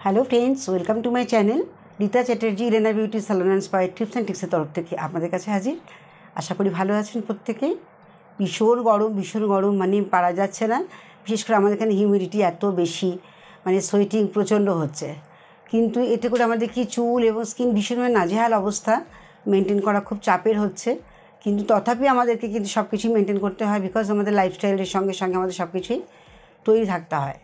Hello friends, welcome to my channel Rita Chatterjee Rena beauty salon and স্পাই tips and টিক্সের তরফ থেকে আপনাদের কাছে হাজির। আশা করি ভালো আছেন প্রত্যেকেই। ভীষণ গরম মানে পারা যাচ্ছে না। বিশেষ করে আমাদের এখানে হিউমিডিটি এত বেশি, মানে সোয়েটিং প্রচণ্ড হচ্ছে। কিন্তু এতে করে আমাদের কি চুল এবং স্কিন ভীষণভাবে নাজেহাল অবস্থা, মেনটেন করা খুব চাপের হচ্ছে। কিন্তু তথাপি আমাদেরকে কিন্তু সব কিছুই মেনটেন করতে হয়, বিকজ আমাদের লাইফস্টাইলের সঙ্গে সঙ্গে আমাদের সব কিছুই তৈরি থাকতে হয়।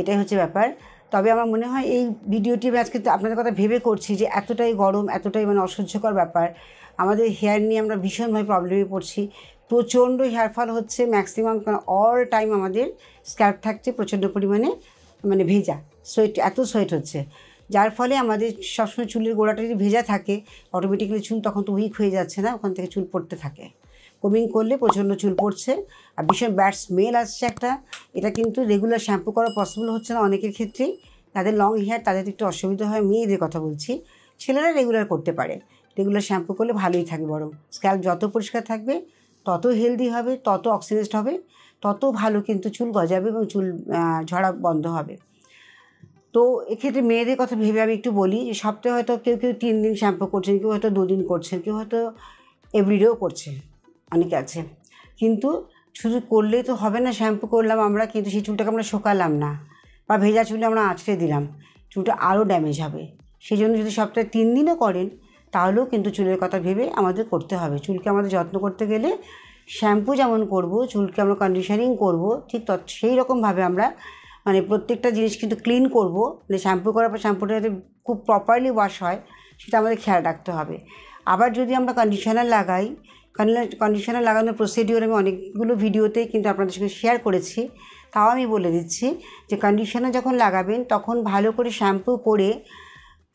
এটাই হচ্ছে ব্যাপার। তবে আমার মনে হয় এই ভিডিওটি আমি আজকে আপনাদের কথা ভেবে করছি যে এতটাই গরম, এতটাই মানে অসহ্যকর ব্যাপার। আমাদের হেয়ার নিয়ে আমরা ভীষণভাবে প্রবলেমে পড়ছি। প্রচণ্ড হেয়ার ফল হচ্ছে, ম্যাক্সিমাম অল টাইম আমাদের স্ক্যাল্প থাকছে প্রচণ্ড পরিমাণে মানে ভেজা, এত সোয়েট হচ্ছে, যার ফলে আমাদের সবসময় চুলের গোড়াটা যদি ভেজা থাকে অটোমেটিক্যালি চুল তখন তো উইক হয়ে যাচ্ছে না, ওখান থেকে চুল পড়তে থাকে। কমিং করলে প্রচণ্ড চুল পড়ছে আর ভীষণ ব্যাড স্মেল আসছে একটা। এটা কিন্তু রেগুলার শ্যাম্পু করা পসিবল হচ্ছে না অনেকের ক্ষেত্রেই। যাদের লং হেয়ার তাদের একটু অসুবিধা হয়, মেয়েদের কথা বলছি। ছেলেরা রেগুলার করতে পারে, রেগুলার শ্যাম্পু করলে ভালোই থাকবে। বরং স্ক্যাল্প যত পরিষ্কার থাকবে তত হেলদি হবে, তত অক্সিডেন্ট হবে, তত ভালো কিন্তু চুল গজাবে এবং চুল ঝরা বন্ধ হবে। তো এক্ষেত্রে মেয়েদের কথা ভেবে আমি একটু বলি যে সপ্তাহে হয়তো কেউ 3 দিন শ্যাম্পু করছেন, কেউ হয়তো 2 দিন করছেন, কেউ হয়তো এভরিডেও করছে, অনেকে আছে। কিন্তু শুধু করলেই তো হবে না, শ্যাম্পু করলাম আমরা কিন্তু সেই চুলটাকে আমরা শোকালাম না, বা ভেজা চুলে আমরা আঁচড়ে দিলাম, চুলটা আরও ড্যামেজ হবে। সেই জন্য যদি সপ্তাহে 3 দিনও করেন তাহলেও কিন্তু চুলের কথা ভেবে আমাদের করতে হবে। চুলকে আমাদের যত্ন করতে গেলে শ্যাম্পু যেমন করব, চুলকে আমরা কন্ডিশনিং করব, ঠিক সেই রকমভাবে আমরা মানে প্রত্যেকটা জিনিস কিন্তু ক্লিন করব। মানে শ্যাম্পু করার পর শ্যাম্পুটা যাতে খুব প্রপারলি ওয়াশ হয় সেটা আমাদের খেয়াল রাখতে হবে। আবার যদি আমরা কন্ডিশনার লাগাই, কন্ডিশনার লাগানোর প্রসিডিওর আমি অনেকগুলো ভিডিওতে কিন্তু আপনাদের সঙ্গে শেয়ার করেছি, তাও আমি বলে দিচ্ছি যে কন্ডিশনার যখন লাগাবেন তখন ভালো করে শ্যাম্পু করে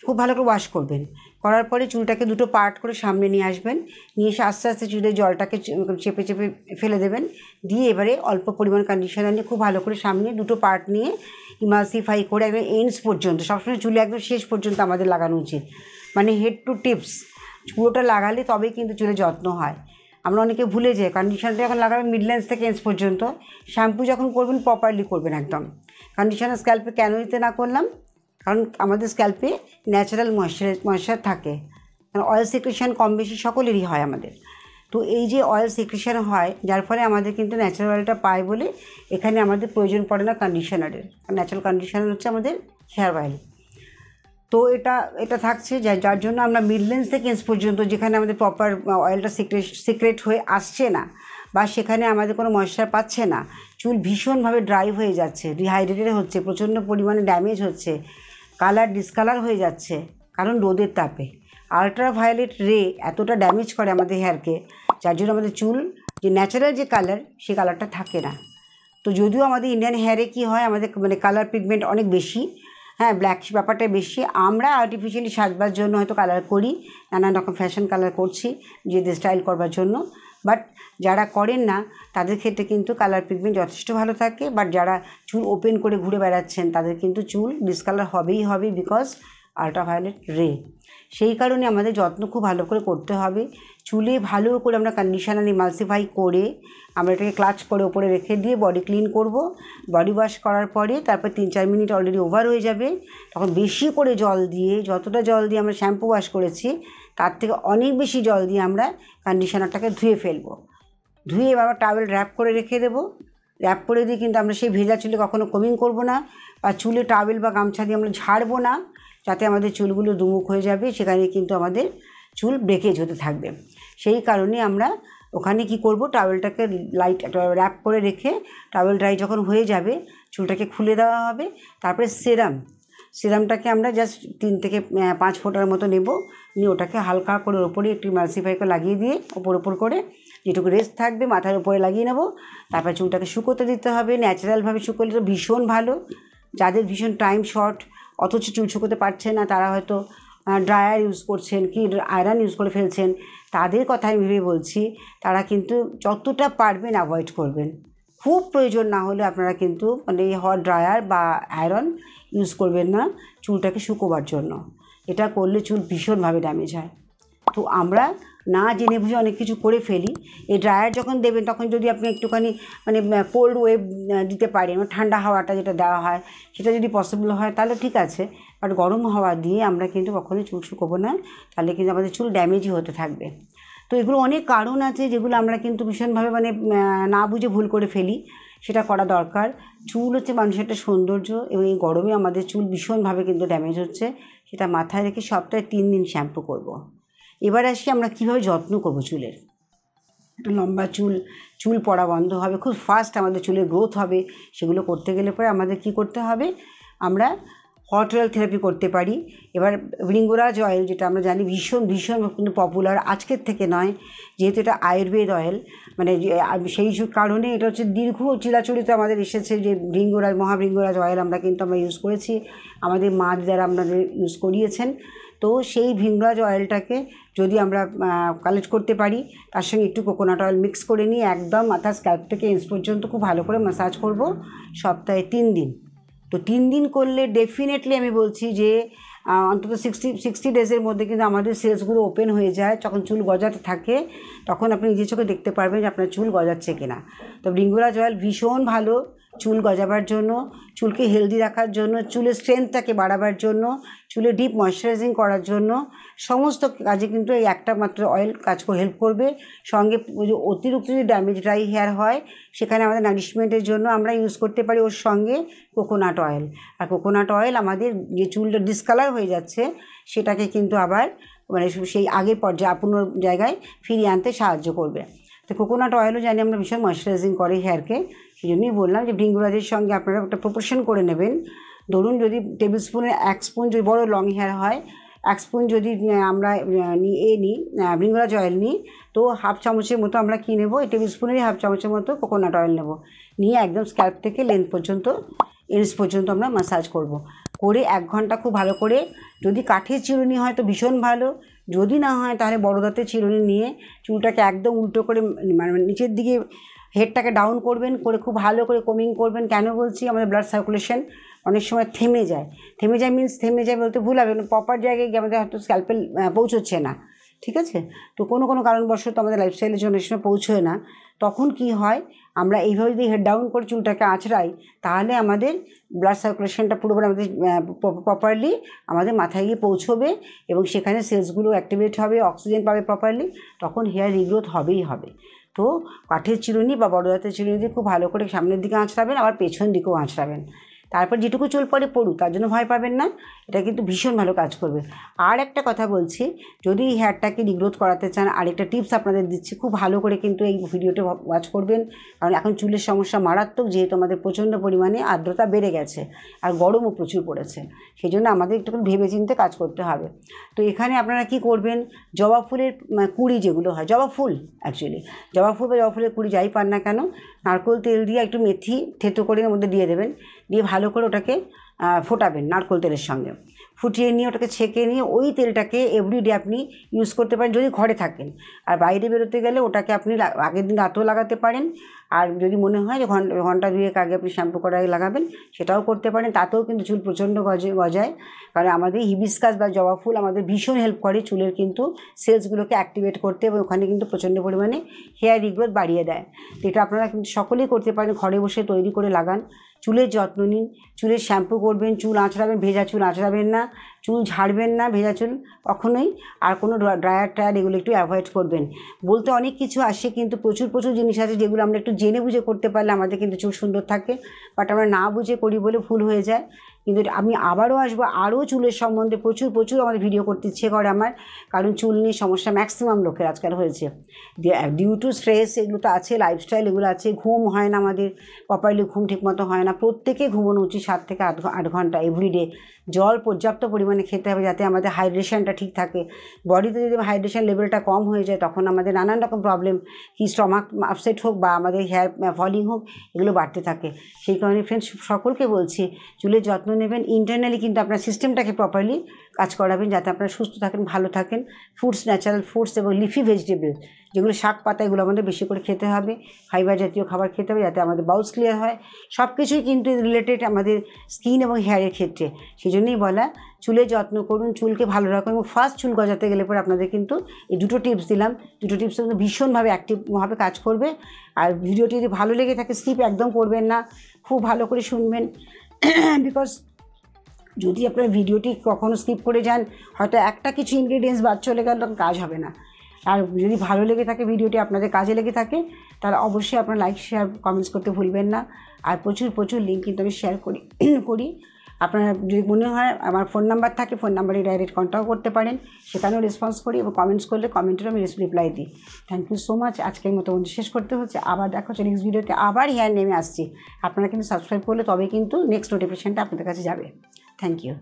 খুব ভালো করে ওয়াশ করবেন। করার পরে চুলটাকে দুটো পার্ট করে সামনে নিয়ে আসবেন, নিয়ে এসে আস্তে আস্তে চুলের জলটাকে চেপে চেপে ফেলে দেবেন। দিয়ে এবারে অল্প পরিমাণ কন্ডিশনার নিয়ে খুব ভালো করে সামনে দুটো পার্ট নিয়ে ইমালসিফাই করে একদম এন্ডস পর্যন্ত, সবসময় চুলে একদম শেষ পর্যন্ত আমাদের লাগানো উচিত, মানে হেড টু টিপস পুরোটা লাগালে তবেই কিন্তু চুলের যত্ন হয়। আমরা অনেকে ভুলে যাই, কন্ডিশনারটা যখন লাগাবেন মিডল্যান্ডস থেকে এন্ডস পর্যন্ত, শ্যাম্পু যখন করবেন প্রপারলি করবেন একদম। কন্ডিশনার স্ক্যাল্পে কেন দিতে না করলাম, কারণ আমাদের স্ক্যাল্পে ন্যাচারাল ময়েশ্চার থাকে, কারণ অয়েল সিক্রেশন কম বেশি সকলেরই হয় আমাদের। তো এই যে অয়েল সিক্রেশন হয় যার ফলে আমাদের কিন্তু ন্যাচারাল অয়েলটা পায় বলে এখানে আমাদের প্রয়োজন পড়ে না কন্ডিশনারের। ন্যাচারাল কন্ডিশনার হচ্ছে আমাদের হেয়ার অয়েল। তো এটা থাকছে যার জন্য আমরা মিডল্যান্ডস থেকে এন্ডস পর্যন্ত যেখানে আমাদের প্রপার অয়েলটা সিক্রেট হয়ে আসছে না, বা সেখানে আমাদের কোনো ময়েশ্চার পাচ্ছে না, চুল ভীষণভাবে ড্রাই হয়ে যাচ্ছে, ডিহাইড্রেটেড হচ্ছে, প্রচণ্ড পরিমাণে ড্যামেজ হচ্ছে, কালার ডিসকালার হয়ে যাচ্ছে, কারণ রোদের তাপে আলট্রাভায়োলেট রে এতটা ড্যামেজ করে আমাদের হেয়ারকে, যার জন্য আমাদের চুল যে ন্যাচারাল যে কালার সেই কালারটা থাকে না। তো যদিও আমাদের ইন্ডিয়ান হেয়ারে কী হয়, আমাদের মানে কালার পিগমেন্ট অনেক বেশি, হ্যাঁ ব্ল্যাক ব্যাপারটা বেশি। আমরা আর্টিফিশিয়ালি সাজবার জন্য হয়তো কালার করি, নানান রকম ফ্যাশন কালার করছি নিজেদের স্টাইল করবার জন্য, বাট যারা করেন না তাদের ক্ষেত্রে কিন্তু কালার পিগমেন্ট যথেষ্ট ভালো থাকে। বাট যারা চুল ওপেন করে ঘুরে বেড়াচ্ছেন তাদের কিন্তু চুল ডিসকালার হবেই হবে, বিকজ আলট্রাভায়োলেট রে। সেই কারণে আমাদের যত্ন খুব ভালো করে করতে হবে। চুলে ভালো করে আমরা কন্ডিশনার ইমালসিফাই করে আমরা এটাকে ক্লাচ করে ওপরে রেখে দিয়ে বডি ক্লিন করব। বডি ওয়াশ করার পরে তারপর 3-4 মিনিট অলরেডি ওভার হয়ে যাবে, তখন বেশি করে জল দিয়ে, যতটা জল দিয়ে আমরা শ্যাম্পু ওয়াশ করেছি তার থেকে অনেক বেশি জল দিয়ে আমরা কন্ডিশনারটাকে ধুয়ে ফেলবো। ধুয়ে এবার টাওয়েল র্যাপ করে রেখে দেবো। র্যাপ করে দিয়ে কিন্তু আমরা সেই ভেজা চুলে কখনো কমিং করব না, বা চুলে টাওয়েল বা গামছা দিয়ে আমরা ঝাড়বো না, যাতে আমাদের চুলগুলো দুমুখ হয়ে যাবে, সেখানে কিন্তু আমাদের চুল ব্রেকেজ হতে থাকবে। সেই কারণে আমরা ওখানে কি করব, টাওয়েলটাকে লাইট র্যাপ করে রেখে টাওয়েল ড্রাই যখন হয়ে যাবে চুলটাকে খুলে দেওয়া হবে। তারপরে সিরামটাকে আমরা জাস্ট 3 থেকে 5 ফোঁটার মতো নেব, নিয়ে ওটাকে হালকা করে ওপরে একটু ইমালসিফাই করে লাগিয়ে দিয়ে ওপর করে যেটুকু রেস্ট থাকবে মাথার উপরে লাগিয়ে নেব। তারপর চুলটাকে শুকোতে দিতে হবে, ন্যাচারালভাবে শুকোলে তো ভীষণ ভালো। যাদের ভীষণ টাইম শর্ট অথচ চুল শুকোতে পারছেন না, তারা হয়তো ড্রায়ার ইউজ করছেন কি আয়রন ইউজ করে ফেলছেন, তাদের কথা আমি ভেবে বলছি তারা কিন্তু যতটা পারবেন অ্যাভয়েড করবেন। খুব প্রয়োজন না হলে আপনারা কিন্তু মানে হট ড্রায়ার বা আয়রন ইউজ করবেন না চুলটাকে শুকোবার জন্য। এটা করলে চুল ভীষণভাবে ড্যামেজ হয়। তো আমরা না জেনে বুঝে অনেক কিছু করে ফেলি। এই ড্রায়ার যখন দেবেন তখন যদি আপনি একটুখানি মানে কোল্ড ওয়েভ দিতে পারেন, ঠান্ডা হাওয়াটা যেটা দেওয়া হয় সেটা যদি পসিবল হয় তাহলে ঠিক আছে, বাট গরম হাওয়া দিয়ে আমরা কিন্তু কখনোই চুল শুকোবো না, তাহলে কিন্তু আমাদের চুল ড্যামেজই হতে থাকবে। তো এগুলো অনেক কারণ আছে যেগুলো আমরা কিন্তু ভীষণভাবে মানে না বুঝে ভুল করে ফেলি, সেটা করা দরকার। চুল হচ্ছে মানুষের একটা সৌন্দর্য, এবং এই গরমে আমাদের চুল ভীষণভাবে কিন্তু ড্যামেজ হচ্ছে, সেটা মাথায় রেখে সপ্তাহে 3 দিন শ্যাম্পু করব। এবার আসি আমরা কীভাবে যত্ন করব চুলের। লম্বা চুল পড়া বন্ধ হবে, খুব ফাস্ট আমাদের চুলের গ্রোথ হবে। সেগুলো করতে গেলে পরে আমাদের কি করতে হবে, আমরা হট অয়েল থেরাপি করতে পারি। এবার ভৃঙ্গরাজ অয়েল, যেটা আমরা জানি ভীষণ কিন্তু পপুলার, আজকের থেকে নয়, যেহেতু এটা আয়ুর্বেদ অয়েল, মানে সেই কারণে এটা হচ্ছে দীর্ঘ চিরাচরিত আমাদের এসেছে যে মহাভৃঙ্গরাজ অয়েল আমরা ইউজ করেছি, আমাদের মা দিদারা আমাদের ইউজ করিয়েছেন। তো সেই ভৃঙ্গরাজ অয়েলটাকে যদি আমরা কালেক্ট করতে পারি, তার সঙ্গে একটু কোকোনাট অয়েল মিক্স করে নিয়ে একদম মাথা স্ক্যাল্প থেকে এন্স পর্যন্ত খুব ভালো করে ম্যাসাজ করব সপ্তাহে 3 দিন। তো 3 দিন করলে ডেফিনেটলি আমি বলছি যে অন্তত 60 ডেজের মধ্যে কিন্তু আমাদের সেলসগুলো ওপেন হয়ে যায়। যখন চুল গজাতে থাকে তখন আপনি নিজের চোখে দেখতে পারবেন যে আপনার চুল গজাচ্ছে কিনা। তো ভৃঙ্গরাজ অয়েল ভীষণ ভালো চুল গজাবার জন্য, চুলকে হেলদি রাখার জন্য, চুলের স্ট্রেংথটাকে বাড়াবার জন্য, চুলে ডিপ ময়শ্চারাইজিং করার জন্য, সমস্ত কাজে কিন্তু এই একটা মাত্র অয়েল হেল্প করবে। সঙ্গে অতিরিক্ত যদি ড্রাই হেয়ার হয় সেখানে আমাদের নারিশমেন্টের জন্য আমরা ইউজ করতে পারি ওর সঙ্গে কোকোনাট অয়েল। আর কোকোনাট অয়েল আমাদের যে চুলটা ডিসকালার হয়ে যাচ্ছে সেটাকে কিন্তু আবার মানে সেই আগের পর্যায়পূর্ণ জায়গায় ফিরিয়ে আনতে সাহায্য করবে। তো কোকোনাট অয়েলও জানি আমরা ভীষণ ময়শ্চারাইজিং করে হেয়ারকে, সেই জন্যই বললাম যে ভৃঙ্গরাজের সঙ্গে আপনারা একটা প্রপোর্শন করে নেবেন। ধরুন যদি টেবিল স্পুনের 1 স্পুন যদি বড় লং হেয়ার হয়, 1 স্পুন যদি আমরা নিই ভৃঙ্গরাজ অয়েল নিই, তো হাফ চামচের মতো আমরা কী নেবো, এই টেবিল স্পুনেরই হাফ চামচের মতো কোকোনাট অয়েল নেব, নিয়ে একদম স্ক্যাল্প থেকে লেন্থ পর্যন্ত এন্স পর্যন্ত আমরা ম্যাসাজ করব। করে 1 ঘন্টা খুব ভালো করে, যদি কাঠের চিরুনি হয় তো ভীষণ ভালো, যদি না হয় তাহলে বড় দাঁতের চিরুনি নিয়ে চুলটাকে একদম উল্টো করে মানে নিচের দিকে হেডটাকে ডাউন করবেন, করে খুব ভালো করে কোমিং করবেন। কেন বলছি, আমাদের ব্লাড সার্কুলেশন অনেক সময় থেমে যায় বলতে ভুল হবে, প্রপার জায়গায় গিয়ে আমাদের হয়তো স্ক্যাল্পেল পৌঁছচ্ছে না, ঠিক আছে। তো কোনো কারণবশত আমাদের লাইফস্টাইলের জন্য অনেক সময় পৌঁছয় না, তখন কি হয়, আমরা এইভাবে যদি হেড ডাউন করে চুলটাকে আঁচড়াই তাহলে আমাদের ব্লাড সার্কুলেশনটা পুরোপুরি আমাদের প্রপারলি আমাদের মাথায় গিয়ে পৌঁছবে, এবং সেখানে সেলসগুলো অ্যাক্টিভেট হবে, অক্সিজেন পাবে প্রপারলি, তখন হেয়ার রিগ্রোথ হবেই হবে। তো কাঠের চিরুনি বা বড় দাঁতের চিরুনি দিয়ে খুব ভালো করে সামনের দিকে আঁচড়াবেন, আবার পেছন দিকেও আঁচড়াবেন। তারপর যেটুকু চুল পড়ে পড়ুক, তার জন্য ভয় পাবেন না, এটা কিন্তু ভীষণ ভালো কাজ করবে। আর একটা কথা বলছি, যদি এই হেয়ারটাকে রিগ্রোথ করাতে চান, আরেকটা টিপস আপনাদের দিচ্ছি, খুব ভালো করে কিন্তু এই ভিডিওটা ওয়াচ করবেন, কারণ এখন চুলের সমস্যা মারাত্মক, যেহেতু আমাদের প্রচণ্ড পরিমাণে আর্দ্রতা বেড়ে গেছে আর গরমও প্রচুর পড়েছে, সেই জন্য আমাদের একটু ভেবেচিন্তে কাজ করতে হবে। তো এখানে আপনারা কি করবেন, জবা ফুলের কুড়ি যেগুলো হয়, জবা ফুল জবা ফুলের কুড়ি যাই পান না কেন, নারকেল তেল দিয়ে একটু মেথি থেতো করে এর মধ্যে দিয়ে দেবেন, দিয়ে ভালো করে ওটাকে ফোটাবেন নারকেল তেলের সঙ্গে, ফুটিয়ে নিয়ে ওটাকে ছেঁকে নিয়ে ওই তেলটাকে এভরিডে আপনি ইউজ করতে পারেন যদি ঘরে থাকেন। আর বাইরে বেরোতে গেলে ওটাকে আপনি আগের দিন রাতেও লাগাতে পারেন, আর যদি মনে হয় যে ঘন্টা 2 আগে আপনি শ্যাম্পু করার আগে লাগাবেন সেটাও করতে পারেন, তাতেও কিন্তু চুল প্রচণ্ড গজায়। কারণ আমাদের হিবিস্কাস বা জবা ফুল আমাদের ভীষণ হেল্প করে চুলের কিন্তু সেলসগুলোকে অ্যাক্টিভেট করতে, এবং ওখানে কিন্তু প্রচণ্ড পরিমাণে হেয়ার রিগ্রোথ বাড়িয়ে দেয়। তো এটা আপনারা কিন্তু সকলেই করতে পারেন, ঘরে বসে তৈরি করে লাগান। চুলের যত্ন নিন, চুলের শ্যাম্পু করবেন, চুল আঁচড়াবেন, ভেজা চুল আঁচড়াবেন না, চুল ঝাড়বেন না ভেজা চুল কখনোই, আর কোনো ড্রায়ার এগুলো একটু অ্যাভয়েড করবেন। বলতে অনেক কিছু আসে, কিন্তু প্রচুর জিনিস আছে যেগুলো আমরা একটু জেনে বুঝে করতে পারলে আমাদের কিন্তু চুল সুন্দর থাকে, বাট আমরা না বুঝে করি বলে ভুল হয়ে যায়। কিন্তু আমি আবারও আসবো, আরও চুলের সম্বন্ধে প্রচুর আমাদের ভিডিও করতে ইচ্ছে করে আমার, কারণ চুল নিয়ে সমস্যা ম্যাক্সিমাম লোকের আজকাল হয়েছে, ডিউ টু স্ট্রেস, এগুলো তো আছে, লাইফস্টাইল এগুলো আছে, ঘুম হয় না আমাদের প্রপারলি, ঘুম ঠিকমতো হয় না, প্রত্যেকে ঘুমানো উচিত 7 থেকে 8 ঘন্টা এভরিডে। জল পর্যাপ্ত পরিমাণে খেতে হবে যাতে আমাদের হাইড্রেশনটা ঠিক থাকে। বডিতে যদি হাইড্রেশন লেভেলটা কম হয়ে যায় তখন আমাদের নানান রকম প্রবলেম, কি স্টমাক আপসেট হোক বা আমাদের হেয়ার ফলিং হোক, এগুলো বাড়তে থাকে। সেই কারণে ফ্রেন্ডস সকলকে বলছি, চুলের যত্ন নেবেন, ইন্টারনালি কিন্তু আপনার সিস্টেমটাকে প্রপারলি কাজ করাবেন যাতে আপনারা সুস্থ থাকেন, ভালো থাকেন। ফ্রুটস, ন্যাচারাল ফ্রুটস এবং লিফি ভেজিটেবল যেগুলো শাক পাতা এগুলো আমাদের বেশি করে খেতে হবে, ফাইবার জাতীয় খাবার খেতে হবে যাতে আমাদের বাউলস ক্লিয়ার হয়। সব কিছুই কিন্তু রিলেটেড আমাদের স্কিন এবং হেয়ারের ক্ষেত্রে। সেই জন্যই বলা চুলের যত্ন করুন, চুলকে ভালো রাখুন। এবং ফার্স্ট চুল গজাতে গেলে পরে আপনাদের কিন্তু এই দুটো টিপস দিলাম, দুটো টিপস কিন্তু ভীষণভাবে অ্যাক্টিভভাবে কাজ করবে। আর ভিডিওটি যদি ভালো লেগে থাকে স্কিপ একদম করবেন না, খুব ভালো করে শুনবেন। বিকজ যদি আপনার ভিডিওটি কখনো স্কিপ করে যান, হয়তো একটা কিছু ইনগ্রিডিয়েন্টস বাদ চলে গেল, কাজ হবে না। আর যদি ভালো লেগে থাকে ভিডিওটি, আপনাদের কাজে লেগে থাকে, তাহলে অবশ্যই আপনারা লাইক শেয়ার কমেন্টস করতে ভুলবেন না। আর প্রচুর লিঙ্ক কিন্তু আমি শেয়ার করি। আপনারা যদি মনে হয় আমার ফোন নাম্বার থাকে, ফোন নাম্বারে ডাইরেক্ট কন্ট্যাক্ট করতে পারেন, সেখানেও রেসপন্স করি এবং কমেন্টস করলে কমেন্টেরও আমি রিপ্লাই দিই। Thank you so much. আজকের মতো শেষ করতে হচ্ছে, আবার দেখা হচ্ছে নেক্সট ভিডিওতে। আবার হেয়ার নেমে আসছি, আপনারা কিন্তু সাবস্ক্রাইব করলে তবে কিন্তু নেক্সট নোটিফিকেশানটা আপনাদের কাছে যাবে। Thank you.